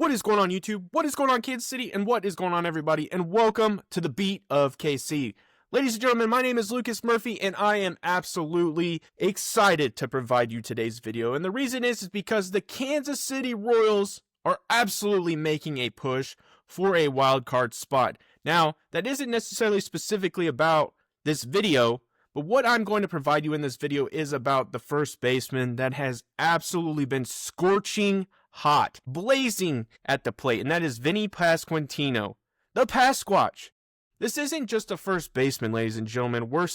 What is going on, YouTube? What is going on, Kansas City? And what is going on, everybody? And welcome to the Beat of KC. Ladies and gentlemen, my name is Lucas Murphy, and I am absolutely excited to provide you today's video. And the reason is because the Kansas City Royals are absolutely making a push for a wild card spot. Now, that isn't necessarily specifically about this video, but what I'm going to provide you in this video is about the first baseman that has absolutely been scorching hot, blazing at the plate, and that is Vinnie Pasquantino, the Pasquatch. This isn't just a first baseman, ladies and gentlemen. We're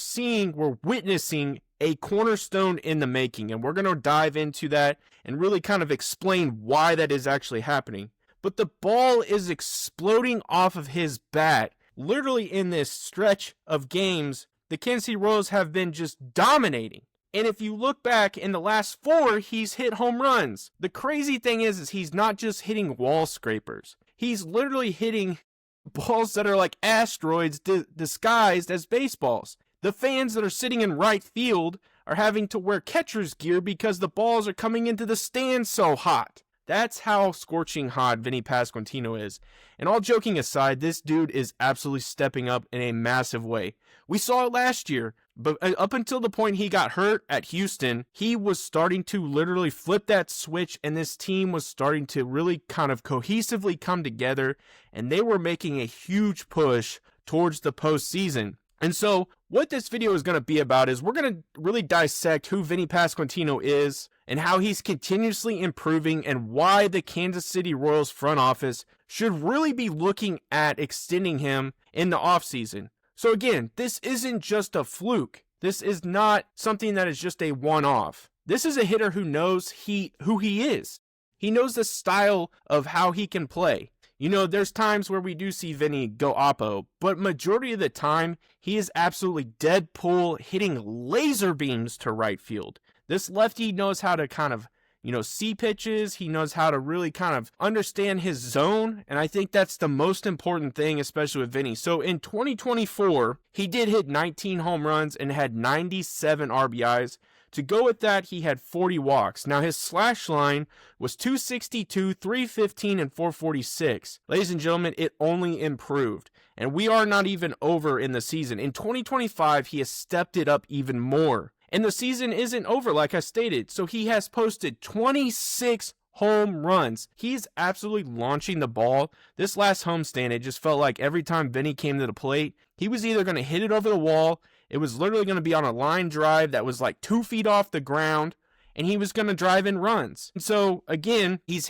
witnessing a cornerstone in the making, and we're going to dive into that and really kind of explain why that is actually happening. But the ball is exploding off of his bat. Literally in this stretch of games, the Kansas City Royals have been just dominating. And if you look back in the last 4, he's hit home runs. The crazy thing is he's not just hitting wall scrapers. He's literally hitting balls that are like asteroids disguised as baseballs. The fans that are sitting in right field are having to wear catcher's gear because the balls are coming into the stands so hot. That's how scorching hot Vinnie Pasquantino is. And all joking aside, this dude is absolutely stepping up in a massive way. We saw it last year, but up until the point he got hurt at Houston, he was starting to literally flip that switch, and this team was starting to really kind of cohesively come together, and they were making a huge push towards the postseason. And so what this video is going to be about is we're going to really dissect who Vinnie Pasquantino is and how he's continuously improving and why the Kansas City Royals front office should really be looking at extending him in the offseason. So again, this isn't just a fluke. This is not something that is just a one-off. This is a hitter who knows who he is. He knows the style of how he can play. You know, there's times where we do see Vinny go oppo, but majority of the time, he is absolutely dead pull, hitting laser beams to right field. This lefty knows how to kind of, see pitches. He knows how to really kind of understand his zone, and I think that's the most important thing, especially with Vinny. So in 2024, he did hit 19 home runs and had 97 RBIs. To go with that, he had 40 walks. Now, his slash line was 262, 315, and 446. Ladies and gentlemen, it only improved. And we are not even over in the season. In 2025, he has stepped it up even more. And the season isn't over, like I stated. So he has posted 26 home runs. He's absolutely launching the ball. This last homestand, it just felt like every time Vinny came to the plate, he was either going to hit it over the wall. It was literally going to be on a line drive that was like 2 feet off the ground, and he was going to drive in runs. And so, again, he's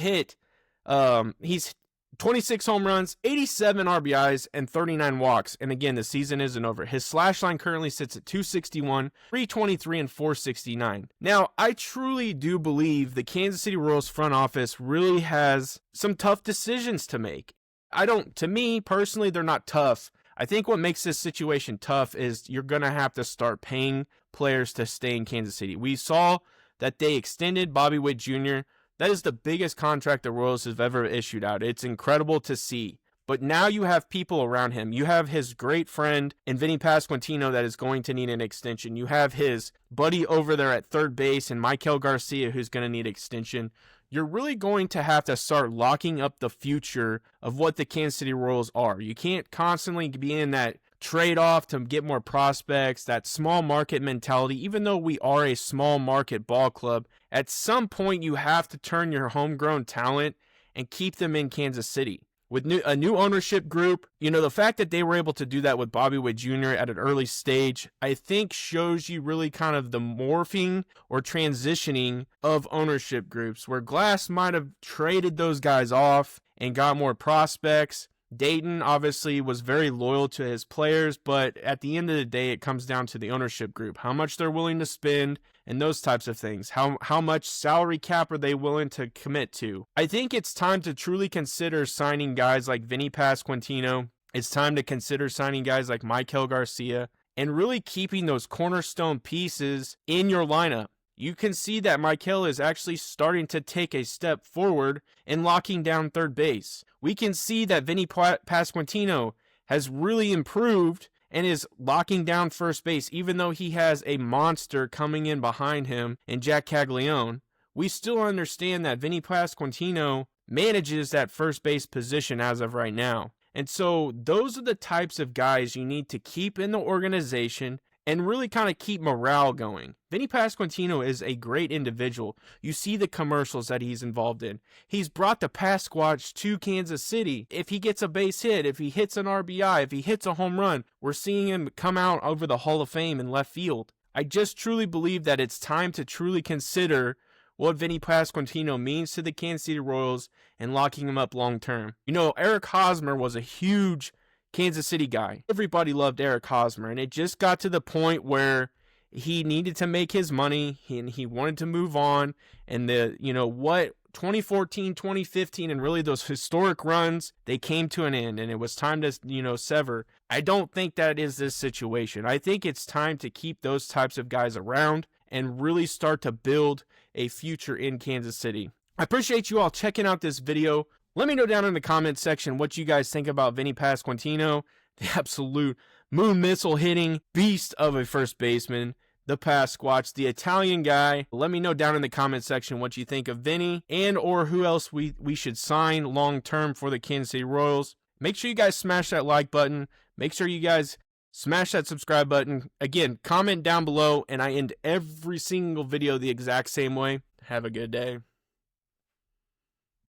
26 home runs, 87 RBIs, and 39 walks. And again, the season isn't over. His slash line currently sits at 261, 323, and 469. Now, I truly do believe the Kansas City Royals front office really has some tough decisions to make. To me, personally, they're not tough. I think what makes this situation tough is you're going to have to start paying players to stay in Kansas City. We saw that they extended Bobby Witt Jr. That is the biggest contract the Royals have ever issued out. It's incredible to see. But now you have people around him. You have his great friend in Vinnie Pasquantino that is going to need an extension. You have his buddy over there at third base and Maikel Garcia who's going to need extension. You're really going to have to start locking up the future of what the Kansas City Royals are. You can't constantly be in that trade-off to get more prospects, that small market mentality. Even though we are a small market ball club, at some point you have to turn your homegrown talent and keep them in Kansas City. With a new ownership group, the fact that they were able to do that with Bobby Witt Jr. at an early stage, I think shows you really kind of the morphing or transitioning of ownership groups, where Glass might have traded those guys off and got more prospects. Dayton obviously was very loyal to his players, but at the end of the day, it comes down to the ownership group, how much they're willing to spend and those types of things. How much salary cap are they willing to commit to? I think it's time to truly consider signing guys like Vinnie Pasquantino. It's time to consider signing guys like Maikel Garcia and really keeping those cornerstone pieces in your lineup. You can see that Maikel is actually starting to take a step forward in locking down third base. We can see that Vinnie Pasquantino has really improved and is locking down first base, even though he has a monster coming in behind him in Jack Caglione. We still understand that Vinnie Pasquantino manages that first base position as of right now. And so those are the types of guys you need to keep in the organization and really kind of keep morale going. Vinnie Pasquantino is a great individual. You see the commercials that he's involved in. He's brought the Pasquatch to Kansas City. If he gets a base hit, if he hits an RBI, if he hits a home run, we're seeing him come out over the Hall of Fame in left field. I just truly believe that it's time to truly consider what Vinnie Pasquantino means to the Kansas City Royals and locking him up long term. You know, Eric Hosmer was a huge Kansas City guy. Everybody loved Eric Hosmer, and it just got to the point where he needed to make his money and he wanted to move on. And 2014, 2015, and really those historic runs, they came to an end, and it was time to, sever. I don't think that is this situation. I think it's time to keep those types of guys around and really start to build a future in Kansas City. I appreciate you all checking out this video. Let me know down in the comment section what you guys think about Vinnie Pasquantino, the absolute moon missile hitting beast of a first baseman, the Pasquatch, the Italian guy. Let me know down in the comment section what you think of Vinnie and or who else we should sign long term for the Kansas City Royals. Make sure you guys smash that like button. Make sure you guys smash that subscribe button. Again, comment down below, and I end every single video the exact same way. Have a good day.